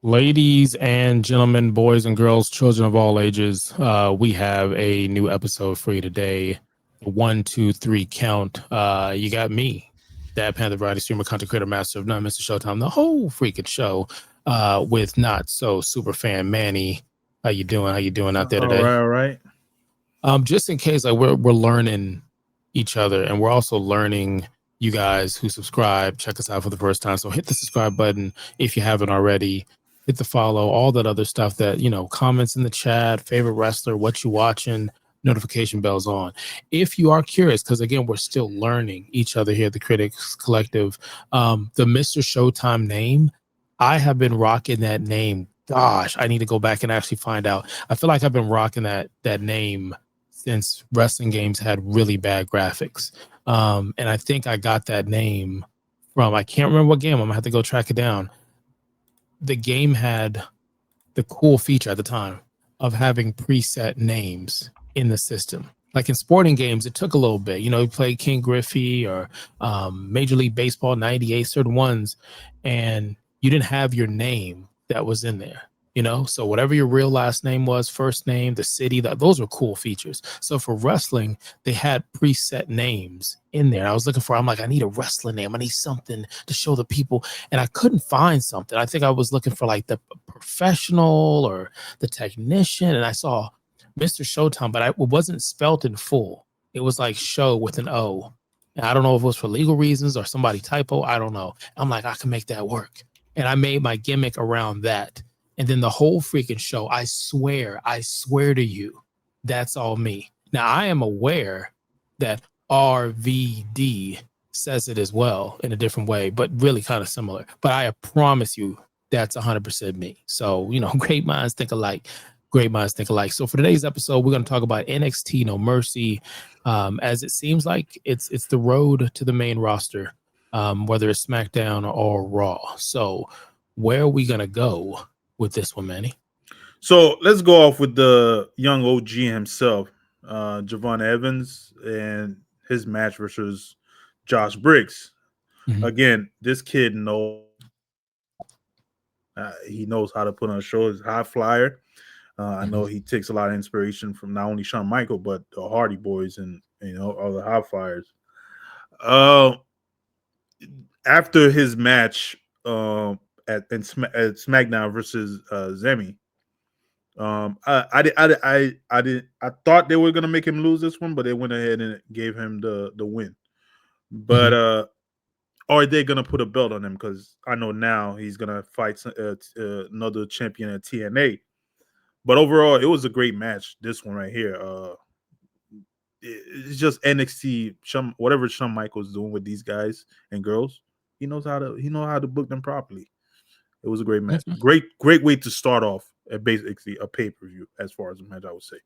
Ladies and gentlemen, boys and girls, children of all ages, we have a new episode for you today. 1, 2, 3 count. You got me, Dad Panther, variety streamer, content creator, master of none, Mr. Showtime, the whole freaking show, with not so super fan Manny. How you doing? How you doing out there All today? right, all right. Just in case, like we're learning each other, and we're also learning you guys who subscribe. Check us out for the first time. So hit the subscribe button if you haven't already. Hit the follow, all that other stuff that comments in the chat, favorite wrestler, what you watching, notification bells on. If you are curious, because again, we're still learning each other here at the Critics Collective. The Mr. Showtime name, I have been rocking that name. Gosh, I need to go back and actually find out. I feel like I've been rocking that name since wrestling games had really bad graphics. And I think I got that name from, I can't remember what game. I'm gonna have to go track it down. The game had the cool feature at the time of having preset names in the system. Like in sporting games, it took a little bit. You play King Griffey or Major League Baseball 98, certain ones, and you didn't have your name that was in there. So whatever your real last name was, first name, the city, those were cool features. So for wrestling, they had preset names in there. I was looking for, I'm like, I need a wrestling name. I need something to show the people. And I couldn't find something. I think I was looking for like the professional or the technician. And I saw Mr. Showtime, but it wasn't spelt in full. It was like show with an O. And I don't know if it was for legal reasons or somebody typo. I don't know. I'm like, I can make that work. And I made my gimmick around that. And then the whole freaking show, I swear to you, that's all me. Now, I am aware that RVD says it as well in a different way, but really kind of similar. But I promise you, that's 100% me. So, great minds think alike. Great minds think alike. So for today's episode, we're going to talk about NXT No Mercy, as it seems like it's the road to the main roster, whether it's SmackDown or Raw. So where are we going to go with this one, Manny? So let's go off with the young OG himself, Jevon Evans, and his match versus Josh Briggs. Mhm. Again, this kid knows he knows how to put on a show. He's a high flyer. I know he takes a lot of inspiration from not only Shawn Michaels but the Hardy Boys and all the high flyers. After his match at SmackDown versus Zemi, I thought they were gonna make him lose this one, but they went ahead and gave him the win. But are they gonna put a belt on him? Because I know now he's gonna fight another champion at TNA. But overall, it was a great match. This one right here, it's just NXT. Whatever Shawn Michaels doing with these guys and girls, he knows how to book them properly. It was a great match. Great way to start off basically a pay-per-view as far as the match, I would say.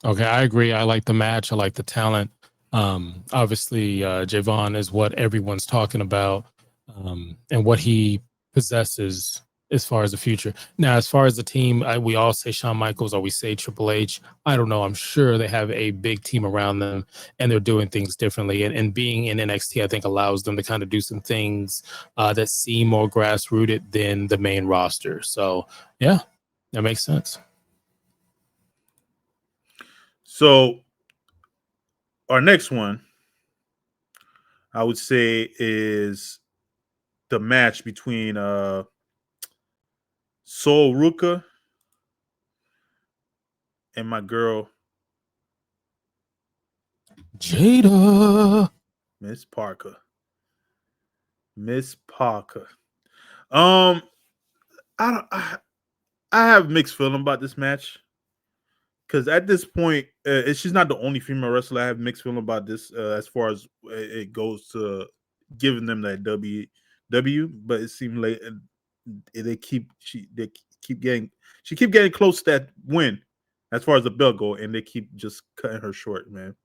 Okay, I agree. I like the match. I like the talent. Obviously, Javon is what everyone's talking about, and what he possesses as far as the future. Now, as far as the team, we all say Shawn Michaels or we say Triple H. I don't know. I'm sure they have a big team around them and they're doing things differently. And being in NXT, I think, allows them to kind of do some things that seem more grassrooted than the main roster. So, yeah, that makes sense. So our next one, I would say, is the match between Sol Ruka and my girl Jada. Miss Parker. Miss Parker. Um, I don't. I have mixed feeling about this match because at this point, she's not the only female wrestler. I have mixed feeling about this as far as it goes to giving them that W. But it seemed like they keep getting close to that win as far as the belt go, and they keep just cutting her short, man.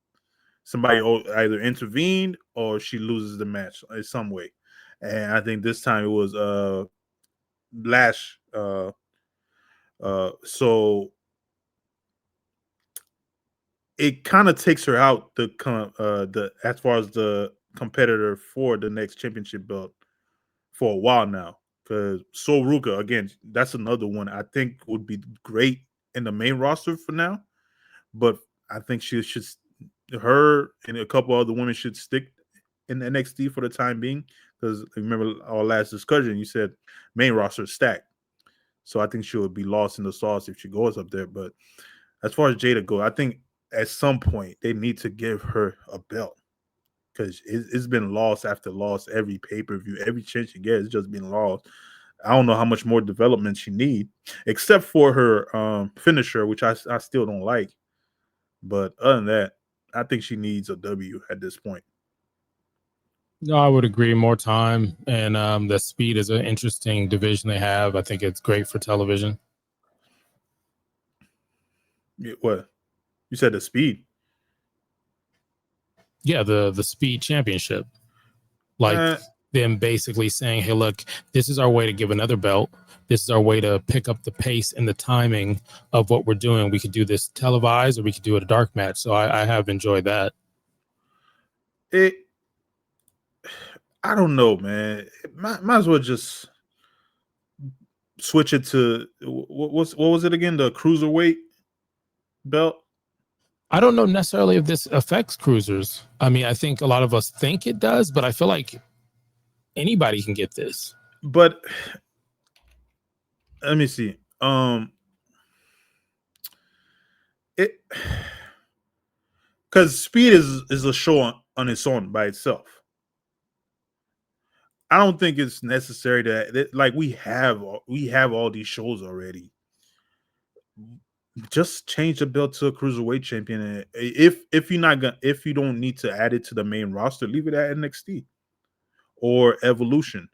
Somebody either intervened or she loses the match in some way. And I think this time it was Lash. So it kind of takes her out the as far as the competitor for the next championship belt for a while now. because Sol Ruka, again, that's another one I think would be great in the main roster for now. But I think her and a couple other women should stick in NXT for the time being. Because remember our last discussion, you said main roster is stacked. So I think she'll be lost in the sauce if she goes up there. But as far as Jada goes, I think at some point they need to give her a belt because it's been loss after loss every pay-per-view, every chance she gets, it's just been lost. I don't know how much more development she need, except for her finisher, which I still don't like. But other than that, I think she needs a W at this point. No, I would agree. More time and the speed is an interesting division they have. I think it's great for television. Yeah, what you said, the speed? Yeah, the speed championship. Like them basically saying, "Hey, look, this is our way to give another belt. This is our way to pick up the pace and the timing of what we're doing. We could do this televised, or we could do it a dark match." So I have enjoyed that. I don't know, man. Might as well just switch it to what was it again? The cruiserweight belt. I don't know necessarily if this affects cruisers. I mean, I think a lot of us think it does, but I feel like anybody can get this. But let me see. It because speed is a show on its own by itself. I don't think it's necessary that like we have all these shows already. Just change the belt to a cruiserweight champion. And if you're not gonna if you don't need to add it to the main roster, leave it at NXT or Evolution.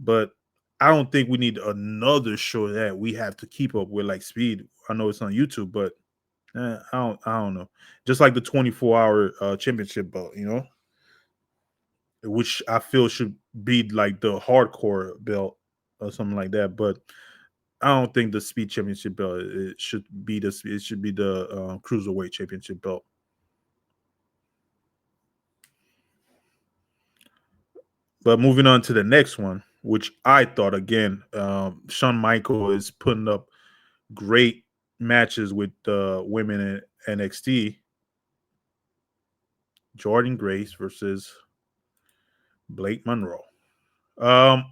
But I don't think we need another show that we have to keep up with like Speed. I know it's on YouTube, but I don't know. Just like the 24-hour championship belt, which I feel should be like the hardcore belt or something like that. But I don't think the Speed Championship belt it should be the Cruiserweight Championship belt. But moving on to the next one, which I thought again, Shawn Michaels is putting up great matches with women in NXT. Jordynne Grace versus Blake Monroe. Um,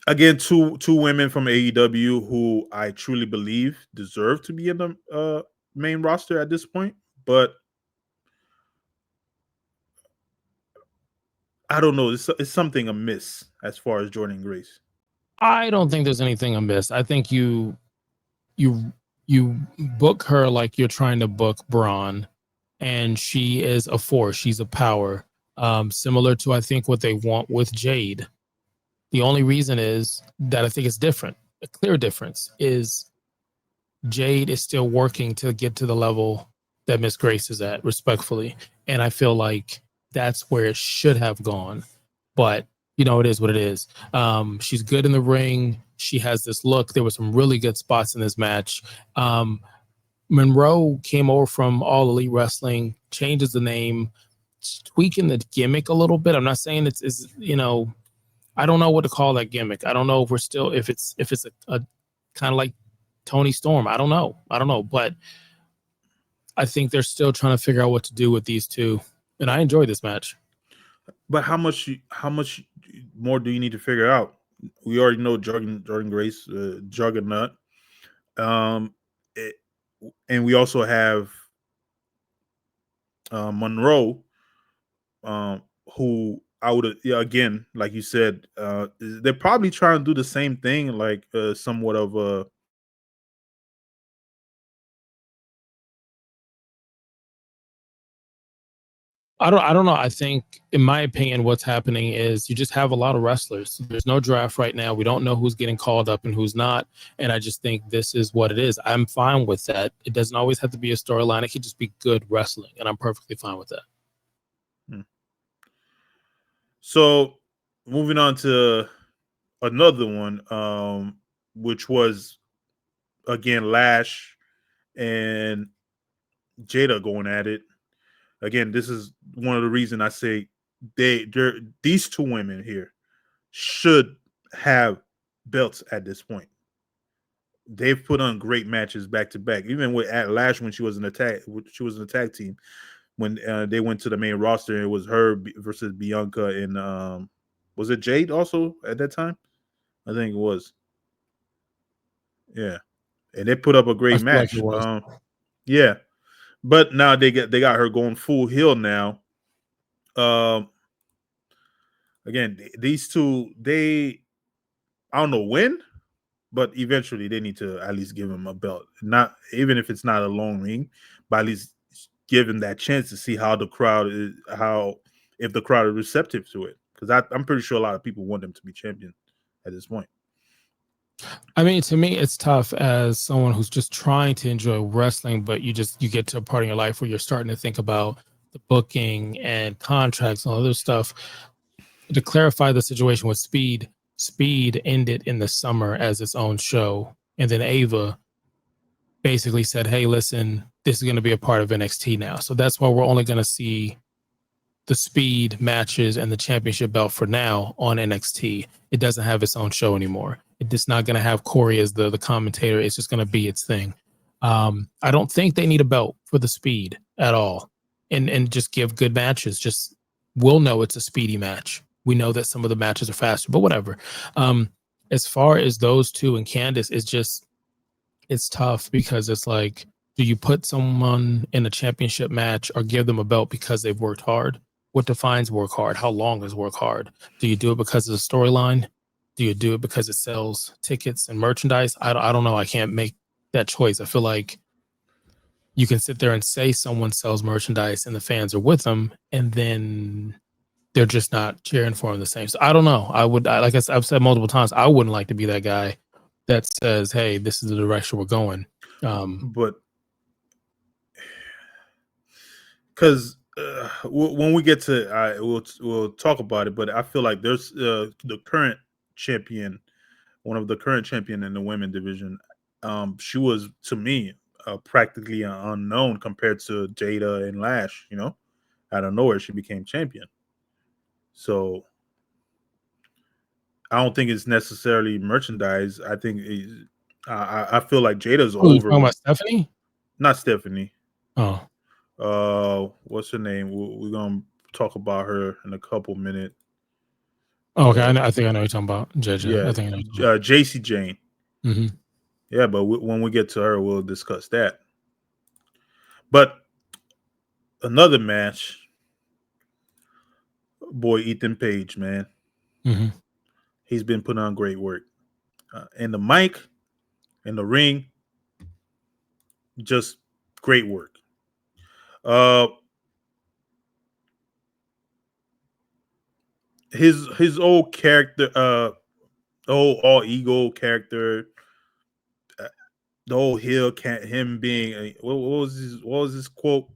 again, two women from AEW who I truly believe deserve to be in the main roster at this point, but I don't know. It's something amiss as far as Jordynne Grace. I don't think there's anything amiss. I think you book her like you're trying to book Braun, and she is a force. She's a power, similar to I think what they want with Jade. The only reason is that I think it's different. A clear difference is Jade is still working to get to the level that Miss Grace is at, respectfully, and I feel like that's where it should have gone. But it is what it is. She's good in the ring. She has this look. There were some really good spots in this match. Monroe came over from All Elite Wrestling, changes the name, tweaking the gimmick a little bit. I'm not saying it's I don't know what to call that gimmick. I don't know if it's a kind of like Tony Storm. I don't know, but I think they're still trying to figure out what to do with these two. And I enjoyed this match. But how much more do you need to figure out? We already know Jordynne Grace, Juggernaut. And we also have Monroe, who I would again, like you said, they're probably trying to do the same thing, like somewhat of a. I don't know. I think, in my opinion, what's happening is you just have a lot of wrestlers. There's no draft right now. We don't know who's getting called up and who's not. And I just think this is what it is. I'm fine with that. It doesn't always have to be a storyline. It could just be good wrestling, and I'm perfectly fine with that. So, moving on to another one, which was again Lash and Jada going at it. Again, this is one of the reasons I say these two women here should have belts at this point. They've put on great matches back to back. Even with at Lash when she was in a tag team. When they went to the main roster, it was her versus Bianca and was it Jade also at that time? I think it was. Yeah, and they put up a I great feel like it match. was. Yeah, but now they got her going full heel now. Um, again, these two, I don't know when, but eventually they need to at least give him a belt. Not even if it's not a long ring, but at least give him that chance to see how the crowd is, if the crowd is receptive to it. Because I'm pretty sure a lot of people want them to be champion at this point. I mean, to me, it's tough as someone who's just trying to enjoy wrestling, but you get to a part in your life where you're starting to think about the booking and contracts and all other stuff. To clarify the situation with Speed ended in the summer as its own show, and then Ava basically said, "Hey, listen, this is going to be a part of NXT now." So that's why we're only going to see the Speed matches and the championship belt for now on NXT. It doesn't have its own show anymore. It's not going to have Corey as the commentator. It's just going to be its thing. I don't think they need a belt for the Speed at all, and just give good matches. Just we'll know it's a speedy match. We know that some of the matches are faster, but whatever. As far as those two and Candice, it's tough because it's like, do you put someone in a championship match or give them a belt because they've worked hard? What defines work hard? How long is work hard? Do you do it because of the storyline? Do you do it because it sells tickets and merchandise? I don't know. I can't make that choice. I feel like you can sit there and say someone sells merchandise and the fans are with them, and then they're just not cheering for him the same. So I don't know. Like I've said multiple times, I wouldn't like to be that guy that says, "Hey, this is the direction we're going." But because when we get to, we'll talk about it. But I feel like there's the current champion, one of the current champion in the women division. She was, to me, practically unknown compared to Jada and Lash. Out of nowhere she became champion. So I don't think it's necessarily merchandise. I think I feel like Jada's Oh, you're talking over. about Stephanie? Not Stephanie. Oh, What's her name? We're gonna talk about her in a couple minutes. okay. I think I know what you're talking about. JJ. Yeah, I think I know. Jacy Jayne. Mm-hmm. Yeah, but when we get to her, we'll discuss that. But another match, boy, Ethan Page, man, Mm-hmm. he's been putting on great work. And the mic, and the ring, just great work. His old character, all ego character, the whole heel can't him being what was his quote?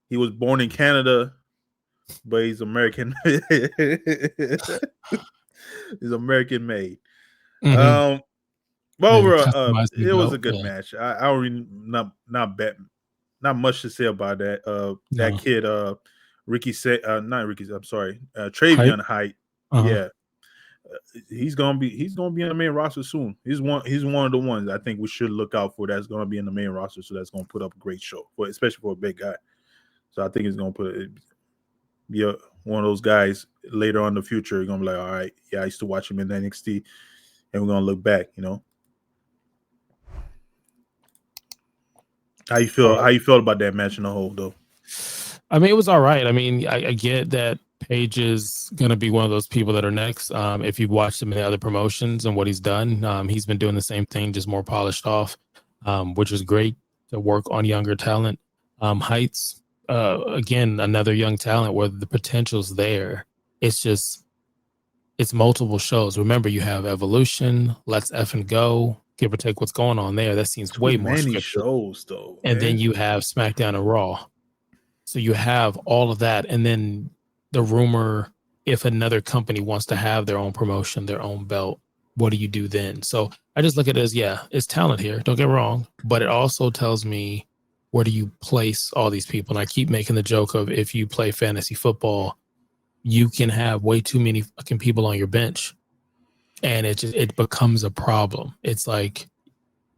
He was born in Canada, but he's American. He's American made. Mm-hmm. But And overall, customize the it was a belt. good Yeah. match. I don't really not much to say about that. That No. kid, Ricky said, not Ricky. I'm sorry, Hype. Travion Height. Uh-huh. Yeah, he's gonna be in the main roster soon. He's one of the ones I think we should look out for. That's gonna be in the main roster, so that's gonna put up a great show, especially for a big guy. So I think he's gonna be one of those guys later on in the future. You're gonna be like, all right, yeah, I used to watch him in the NXT, and we're gonna look back. How you feel? How you felt about that match in the whole, though? I mean, it was all right. I mean, I get that Page is going to be one of those people that are next. If you've watched him in the other promotions and what he's done, he's been doing the same thing, just more polished off, which is great to work on younger talent. Heights, again, another young talent where the potential's there. It's multiple shows. Remember, you have Evolution, Let's Effing Go, give or take what's going on there. That seems Too way more many scripted. shows, though, And then man. you have SmackDown and Raw. So you have all of that. And then the rumor, if another company wants to have their own promotion, their own belt, what do you do then? So I just look at it as, yeah, it's talent here. Don't get me wrong. But it also tells me, where do you place all these people? And I keep making the joke of, if you play fantasy football, you can have way too many fucking people on your bench, and it becomes a problem. It's like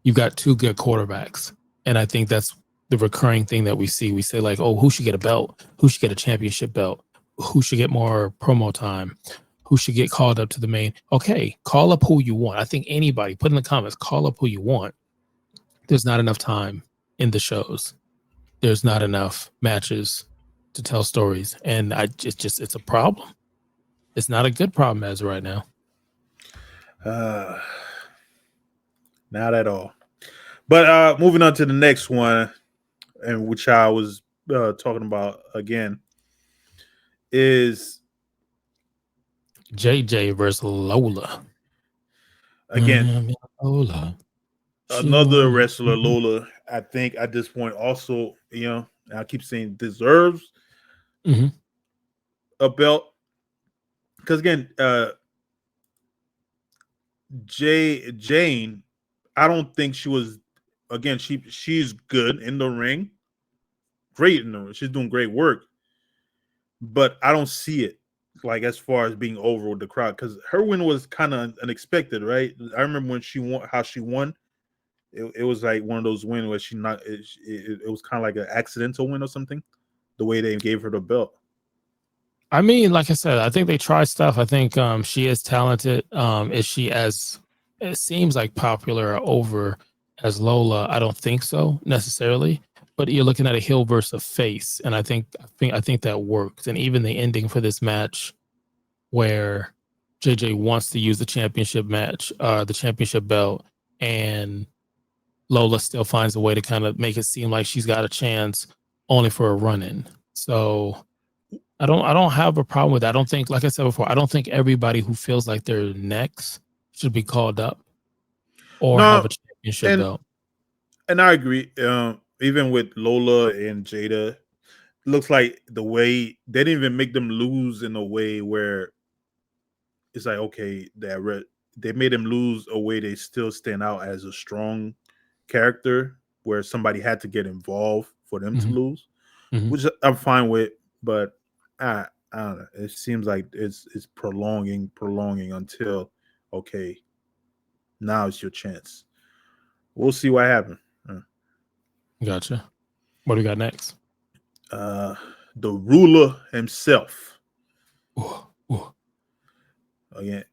you've got two good quarterbacks, and I think that's the recurring thing that we see. We say like, oh, who should get a belt? Who should get a championship belt? Who should get more promo time? Who should get called up to the main? Okay, call up who you want. I think anybody, put in the comments, call up who you want. There's not enough time in the shows. There's not enough matches to tell stories, and it's a problem. It's not a good problem as of right now. Not at all. But moving on to the next one, and which I was talking about again, is JJ versus Lola. again Lola. another wrestler, Lola. I think at this point also, I keep saying deserves a belt, because again, Jayne, I don't think she was. Again, she's good in the ring, great in the ring. She's doing great work, but I don't see it like as far as being over with the crowd, because her win was kind of unexpected, right? I remember when she won, how she won. It was like one of those wins where she not. It was kind of like an accidental win or something. The way they gave her the belt. I mean, like I said, I think they try stuff. I think she is talented. Is she as it seems like popular or over as Lola? I don't think so necessarily. But you're looking at a heel versus a face, and I think that works. And even the ending for this match, where JJ wants to use the championship match, the championship belt, and Lola still finds a way to kind of make it seem like she's got a chance, only for a run-in. So I don't have a problem with that. I don't think, like I said before, I don't think everybody who feels like they're next should be called up or have a championship belt. And I agree. Even with Lola and Jada, looks like the way they didn't even make them lose in a way where it's like, okay, they made them lose a way they still stand out as a strong character, where somebody had to get involved for them to lose, which I'm fine with. But I don't know. It seems like it's prolonging until, okay, now it's your chance. We'll see what happens. Gotcha. What do we got next? The ruler himself. Ooh. Again.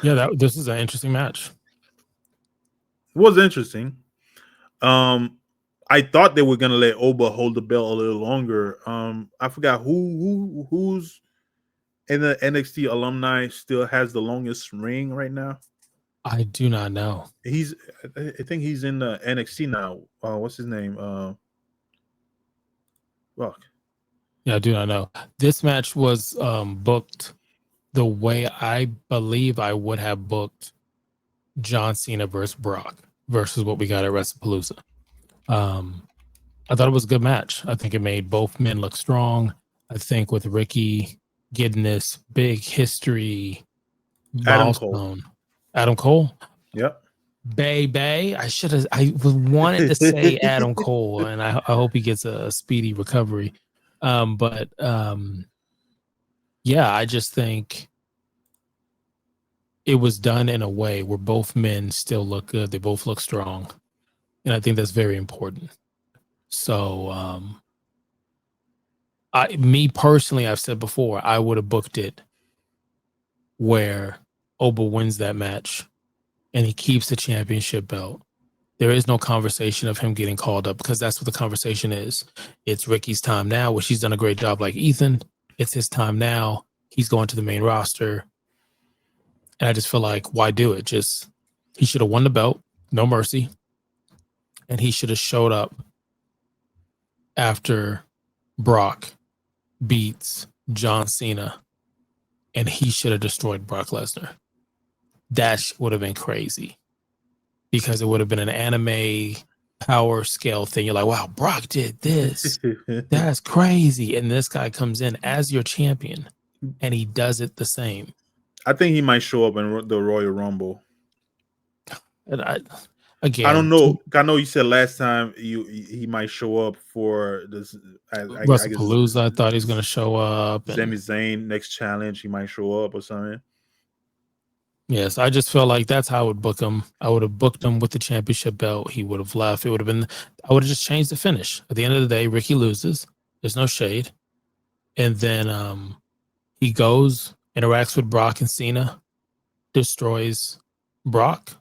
Yeah, this is an interesting match. It was interesting. I thought they were gonna let Oba hold the belt a little longer. I forgot who's in the NXT alumni still has the longest reign right now. I do not know. I think he's in the NXT now. What's his name? Fuck. Yeah, I do not know. This match was booked the way I believe I would have booked John Cena versus Brock versus what we got at WrestlePalooza. I thought it was a good match. I think it made both men look strong. I think with Ricky getting this big history milestone. Adam Cole? Yep. Bay. I wanted to say Adam Cole, and I hope he gets a speedy recovery. But I just think it was done in a way where both men still look good. They both look strong. And I think that's very important. So, me personally, I've said before, I would have booked it where Oba wins that match and he keeps the championship belt. There is no conversation of him getting called up, because that's what the conversation is. It's Ricky's time now, which he's done a great job like Ethan. It's his time now. He's going to the main roster. And I just feel like, why do it? He should have won the belt, No Mercy. And he should have showed up after Brock beats John Cena, and he should have destroyed Brock Lesnar. That would have been crazy, because it would have been an anime power scale thing. You're like, wow, Brock did this. That's crazy. And this guy comes in as your champion, and he does it the same. I think he might show up in the Royal Rumble. And I don't Again, know. I know you said last time he might show up for this. I guess WrestlePalooza, I thought he was going to show up. Sami And Zayn next challenge, he might show up or something. yes, I just felt like that's how I would book him. I would have booked him with the championship belt. He would have left. It would have been, I would have just changed the finish. At the end of the day, Ricky loses. There's no shade. And then he goes, interacts with Brock and Cena, destroys Brock,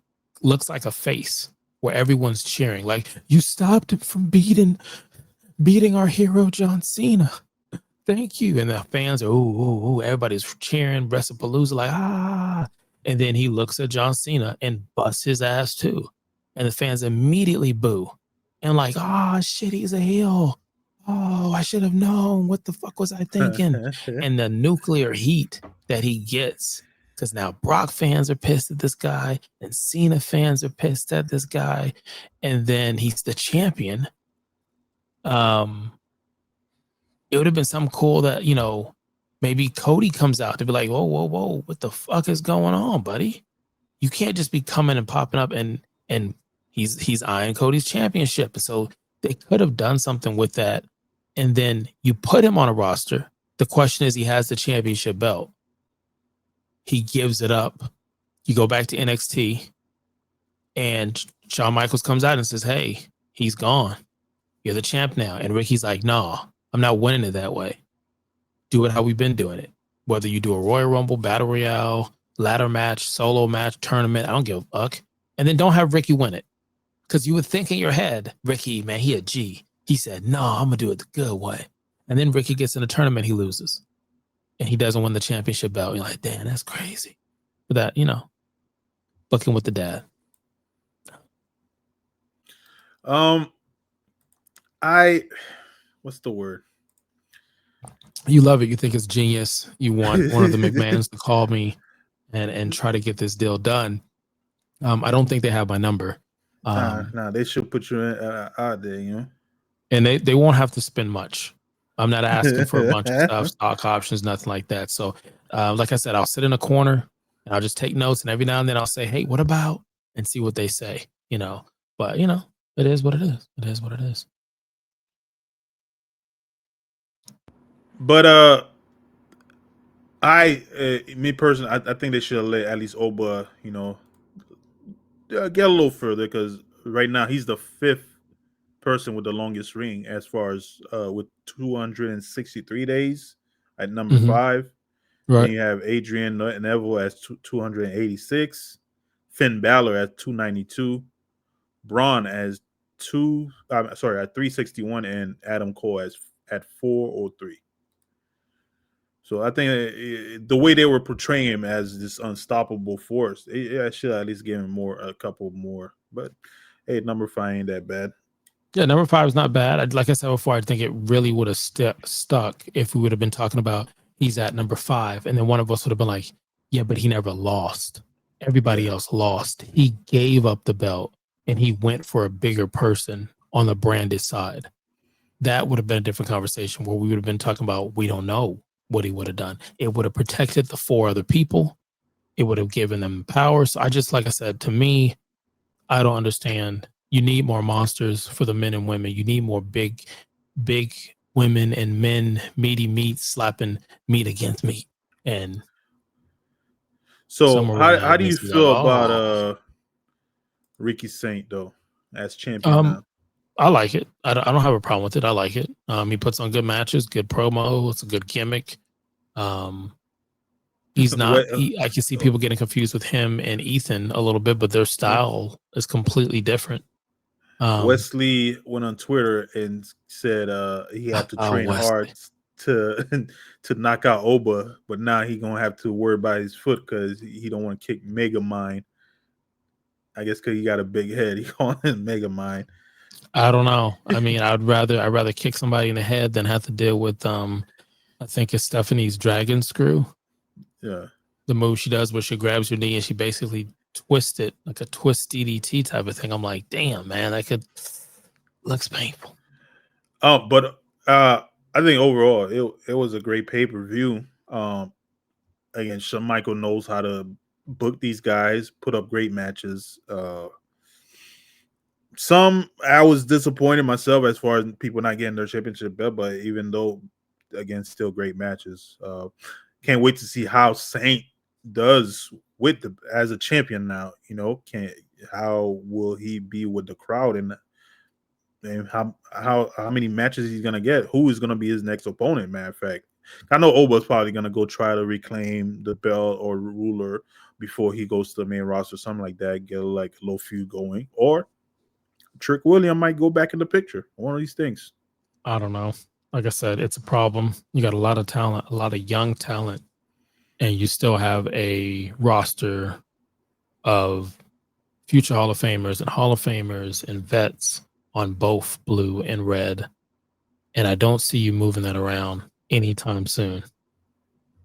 looks like a face where everyone's cheering. Like, you stopped him from beating our hero, John Cena. Thank you. And the fans are, ooh, everybody's cheering, WrestlePalooza, like, ah. And then he looks at John Cena and busts his ass too. And the fans immediately boo. And like, oh, shit, he's a heel. Oh, I should have known. What the fuck was I thinking? And the nuclear heat that he gets, because now Brock fans are pissed at this guy and Cena fans are pissed at this guy. And then he's the champion. It would have been something cool that, maybe Cody comes out to be like, whoa, what the fuck is going on, buddy? You can't just be coming and popping up and he's eyeing Cody's championship. So they could have done something with that. And then you put him on a roster. The question is, he has the championship belt. He gives it up. You go back to NXT and Shawn Michaels comes out and says, hey, he's gone. You're the champ now. And Ricky's like, no, I'm not winning it that way. Do it how we've been doing it. Whether you do a Royal Rumble, Battle Royale, ladder match, solo match, tournament, I don't give a fuck. And then don't have Ricky win it. Because you would think in your head, Ricky, man, he a G. He said, no, I'm going to do it the good way. And then Ricky gets in a tournament, he loses. And he doesn't win the championship belt. You're like, damn, that's crazy. But that, booking with the dad. What's the word? You love it. You think it's genius. You want one of the McMahons to call me and try to get this deal done. I don't think they have my number. Nah, they should put you out there, And they won't have to spend much. I'm not asking for a bunch of stuff, stock options, nothing like that. So, like I said, I'll sit in a corner and I'll just take notes. And every now and then I'll say, hey, what about? And see what they say, But, it is what it is. It is what it is. But me personally, I think they should have let at least Oba, get a little further because right now he's the fifth person with the longest ring as far as with 263 days at number 5. Right. Then you have Adrian Neville as 286, Finn Balor at 292, Braun as at 361, and Adam Cole at 403. So I think the way they were portraying him as this unstoppable force, I should at least give him a couple more. But hey, number 5 ain't that bad. Yeah, number 5 is not bad. Like I said before, I think it really would have stuck if we would have been talking about he's at number 5. And then one of us would have been like, yeah, but he never lost. Everybody else lost. He gave up the belt and he went for a bigger person on the branded side. That would have been a different conversation where we would have been talking about, we don't know what he would have done. It would have protected the 4 other people. It would have given them power. So like I said, to me, I don't understand. You need more monsters for the men and women. You need more big women and men, meaty meat slapping meat against meat. And so how do you feel about Ricky Saint though as champion now? I like it. I don't have a problem with it. I like it. He puts on good matches, good promo. It's a good gimmick. He's not. I can see people getting confused with him and Ethan a little bit, but their style is completely different. Wesley went on Twitter and said he had to train hard to knock out Oba, but now he gonna have to worry about his foot because he don't want to kick Mega Mind. I guess because he got a big head, he calling him Mega Mind. I don't know. I mean, I'd rather kick somebody in the head than have to deal with I think it's Stephanie's dragon screw. Yeah. The move she does where she grabs your knee and she basically twists it like a twist DDT type of thing. I'm like, damn, man, looks painful. But I think overall it was a great pay-per-view. Again, Shawn Michaels knows how to book these guys, put up great matches. some I was disappointed myself as far as people not getting their championship belt, but even though again, still great matches. Can't wait to see how Saint does with the as a champion now. How will he be with the crowd and how many matches he's gonna get? Who is gonna be his next opponent? Matter of fact, I know Oba's probably gonna go try to reclaim the belt or ruler before he goes to the main roster, something like that. Get like a low feud going, or Trick William might go back in the picture. One of these things. I don't know. Like I said, it's a problem. You got a lot of talent, a lot of young talent, and you still have a roster of future Hall of Famers and Hall of Famers and vets on both blue and red. And I don't see you moving that around anytime soon.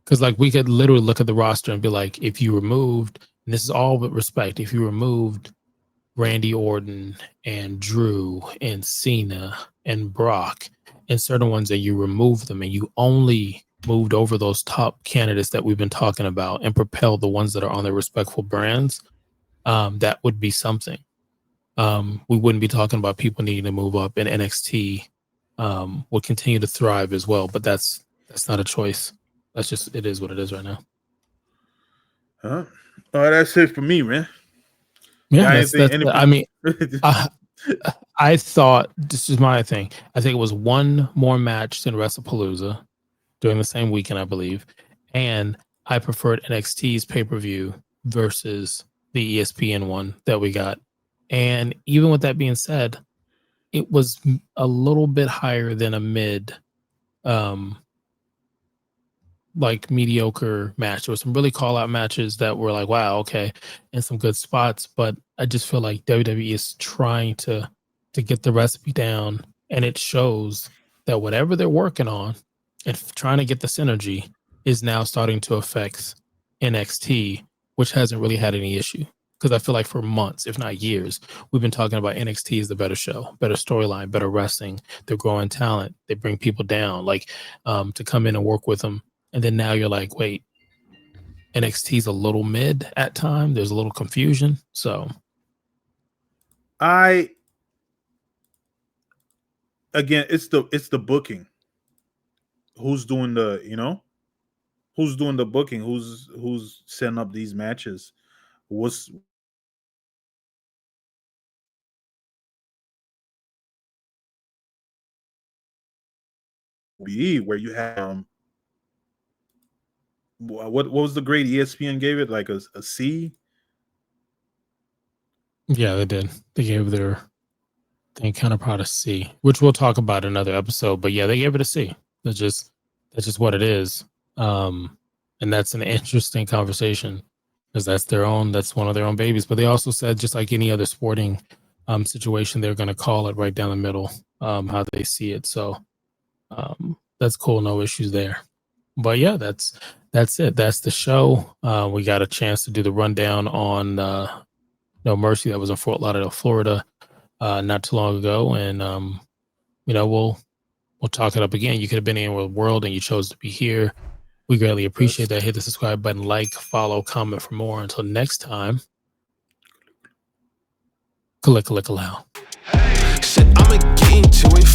Because like we could literally look at the roster and be like, if you removed, and this is all with respect, if you removed Randy Orton and Drew and Cena and Brock and certain ones that you removed them and you only moved over those top candidates that we've been talking about and propelled the ones that are on their respectful brands, that would be something. We wouldn't be talking about people needing to move up, and NXT will continue to thrive as well. But that's not a choice. That's just, it is what it is right now. That's it for me, man. Yeah, I mean, I thought, this is my thing. I think it was one more match than WrestlePalooza during the same weekend, I believe. And I preferred NXT's pay-per-view versus the ESPN one that we got. And even with that being said, it was a little bit higher than a like mediocre match. There were some really call out matches that were like, wow, okay, and some good spots. But I just feel like WWE is trying to get the recipe down, and it shows that whatever they're working on and trying to get the synergy is now starting to affect NXT, which hasn't really had any issue. Because I feel like for months, if not years, we've been talking about NXT is the better show, better storyline, better wrestling. They're growing talent. They bring people down, like to come in and work with them. And then now you're like, wait, NXT's a little mid at time. There's a little confusion. So again, it's the booking. Who's doing who's doing the booking? Who's setting up these matches? What's be where you have what was the grade ESPN gave it, like a C? yeah, they did. They gave their thing kind of proud of C, which we'll talk about in another episode. But yeah, they gave it a C. That's just what it is. And that's an interesting conversation because that's one of their own babies. But they also said, just like any other sporting situation, they're going to call it right down the middle, how they see it. So that's cool. No issues there. But yeah, that's it. That's the show. We got a chance to do the rundown on No Mercy that was in Fort Lauderdale, Florida, not too long ago, and we'll talk it up again. You could have been anywhere in the world, and you chose to be here. We greatly appreciate that. Hit the subscribe button, like, follow, comment for more. Until next time, click allow. Said I'ma get into it.